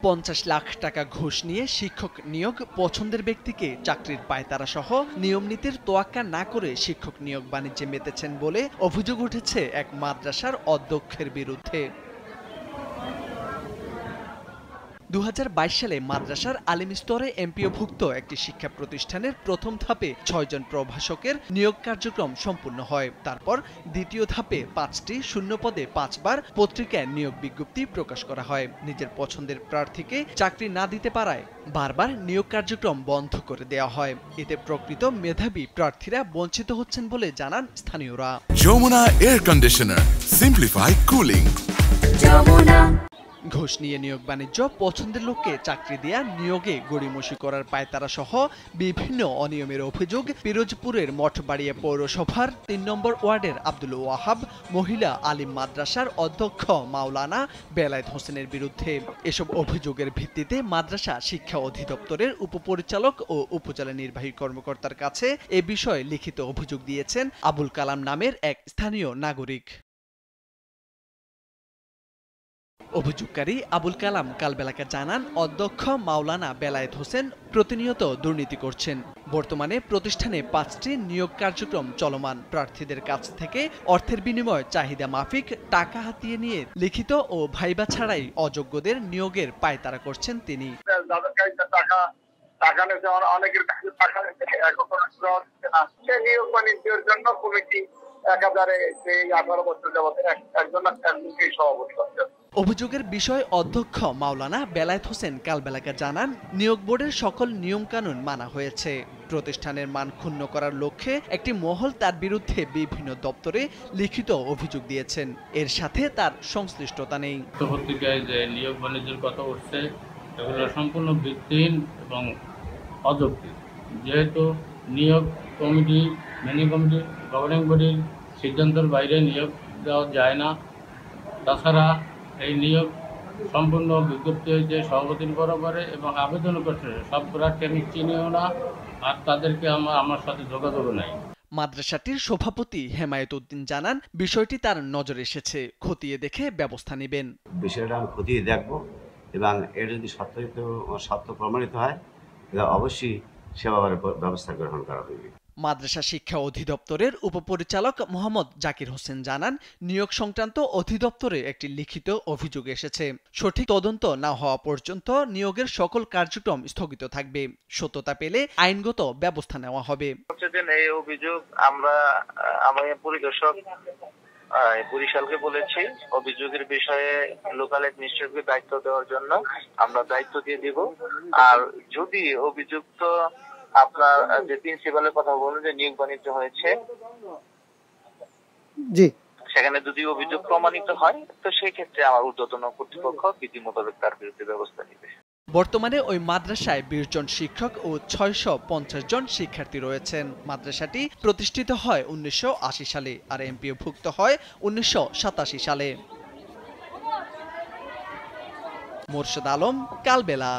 50 লাখ টাকা ঘুষ নিয়ে শিক্ষক নিয়োগ, পছন্দের ব্যক্তিকে চাকরির পায়তারা সহ নিয়মনীতির তোয়াক্কা না করে শিক্ষক নিয়োগ বাণিজ্যে মেতেছেন বলে অভিযোগ উঠেছে এক মাদ্রাসার অধ্যক্ষের বিরুদ্ধে। 2022 সালে মাদ্রাসার আলিম স্তরে এমপিওভুক্ত একটি শিক্ষা প্রতিষ্ঠানের প্রথম ধাপে 6 জন প্রভাষকের নিয়োগ কার্যক্রম সম্পূর্ণ হয়। তারপর দ্বিতীয় ধাপে 5টি শূন্য পদে 5 বার পত্রিকায় নিয়োগ বিজ্ঞপ্তি প্রকাশ করা হয়। নিজের পছন্দের প্রার্থীকে চাকরি না দিতে পারায় বারবার নিয়োগ কার্যক্রম বন্ধ করে দেওয়া হয়। এতে প্রকৃত মেধাবী প্রার্থীরা বঞ্চিত হচ্ছেন বলে জানান স্থানীয়রা। Jamuna air conditioner, simplify cooling. ঘুষ নিয়ে নিয়োগ বাণিজ্য, পছন্দের লোককে চাকরি দেয়া, নিয়োগে গড়িমসি করার পায়তারা সহ বিভিন্ন অনিয়মের অভিযোগ পিরোজপুরের মঠবাড়িয়া পৌরসভার 3 নম্বর ওয়ার্ডের আব্দুল ওয়াহাব মহিলা আলিম মাদ্রাসার অধ্যক্ষ মাওলানা বেলায়েত হোসেনের বিরুদ্ধে। এসব অভিযোগের ভিত্তিতে মাদ্রাসা শিক্ষা অধিদপ্তরের উপপরিচালক ও উপজেলা নির্বাহী কর্মকর্তার কাছে এ বিষয়ে লিখিত অভিযোগ দিয়েছেন আবুল কালাম নামের এক স্থানীয় নাগরিক। অভিযোগকারী আবুল কালাম কালবেলাকে জানান, অধ্যক্ষ মাওলানা বেলায়েত হোসেন প্রতিনিয়ত দুর্নীতি করছেন। বর্তমানে প্রতিষ্ঠানে 5টি নিয়োগ কার্যক্রম চলমান। প্রার্থীদের কাছ থেকে অর্থের বিনিময়ে চাহিদা মাফিক টাকা হাতিয়ে নিয়ে লিখিত ও ভাইবা ছাড়াই অযোগ্যদের নিয়োগের পায়তারা করছেন তিনি। নিয়োগ বাণিজ্যের জন্য কমিটি একেবারে 18 বছর যাবত একজনকে সভাপতি করছেন। অভিযোগের বিষয় অধ্যক্ষ মাওলানা বেলায়েত হোসেন কালবেলাকে জানান, নিয়োগ বোর্ডের সকল নিয়মকানুন মানা হয়েছে। প্রতিষ্ঠানের মান ক্ষুণ্ণ করার লক্ষ্যে একটি মহল তার বিরুদ্ধে বিভিন্ন দপ্তরে লিখিত অভিযোগ দিয়েছেন। এর সাথে তার সংশ্লিষ্টতা নেই। পত্রিকায় যে নিয়োগ বাণিজ্যের কথা উঠছে এগুলো সম্পূর্ণ ভিত্তিহীন এবং অযৌক্তিক। যেহেতু নিয়োগ কমিটি, ম্যানেজিং কমিটি, গভর্নিং বডির সিদ্ধান্তের বাইরে নিয়োগ দেওয়া যায় না। তাছাড়া এই নিয়োগ সম্পূর্ণ বিজ্ঞপ্তি হয়েছে সভাপতির বরাবরে এবং আবেদন করছে। সব প্রার্থী আমি চিনিও না, আর তাদেরকে আমার সাথে যোগাযোগও নাই। মাদ্রাসাটির সভাপতি হেমায়েত উদ্দিন জানান, বিষয়টি তার নজরে এসেছে, খতিয়ে দেখে ব্যবস্থা নেবেন। বিষয়টা আমি খতিয়ে দেখব এবং এর যদি সত্য প্রমাণিত হয় তাহলে অবশ্যই সেভাবে ব্যবস্থা গ্রহণ করা হবে। মাদ্রাসা শিক্ষা অধিদপ্তরের উপপরিচালক মোহাম্মদ জাকির হোসেন জানান, নিয়োগ সংক্রান্ত অধিদপ্তরে একটি লিখিত অভিযোগ এসেছে। সঠিক তদন্ত না হওয়া পর্যন্ত নিয়োগের সকল কার্যক্রম স্থগিত থাকবে। সত্যতা পেলে আইনগত ব্যবস্থা নেওয়া হবে। এই অভিযোগ আমি পরিদর্শক বরিশালকে বলেছি, অভিযোগের বিষয়ে লোকাল অ্যাডমিনিস্ট্রেটরকে দায়িত্ব দেওয়ার জন্য আমরা দায়িত্ব দিয়ে দিব। আর যদি অভিযুক্ত আপনার যে প্রিন্সিপালের কথা বলুন যে নিয়োগ বাণিজ্য হয়েছে, জি, সেখানে যদি অভিযোগ প্রমাণিত হয় তো সেই ক্ষেত্রে আমার ঊর্ধ্বতন কর্তৃপক্ষ বিধি মোতাবেক তার বিরুদ্ধে ব্যবস্থা নেবে। বর্তমানে ওই মাদ্রাসায় 20 জন শিক্ষক ও 650 জন শিক্ষার্থী রয়েছেন। মাদ্রাসাটি প্রতিষ্ঠিত হয় 1980 সালে আর এমপিওভুক্ত হয় 1987 সালে। মোরশেদ আলম, কালবেলা।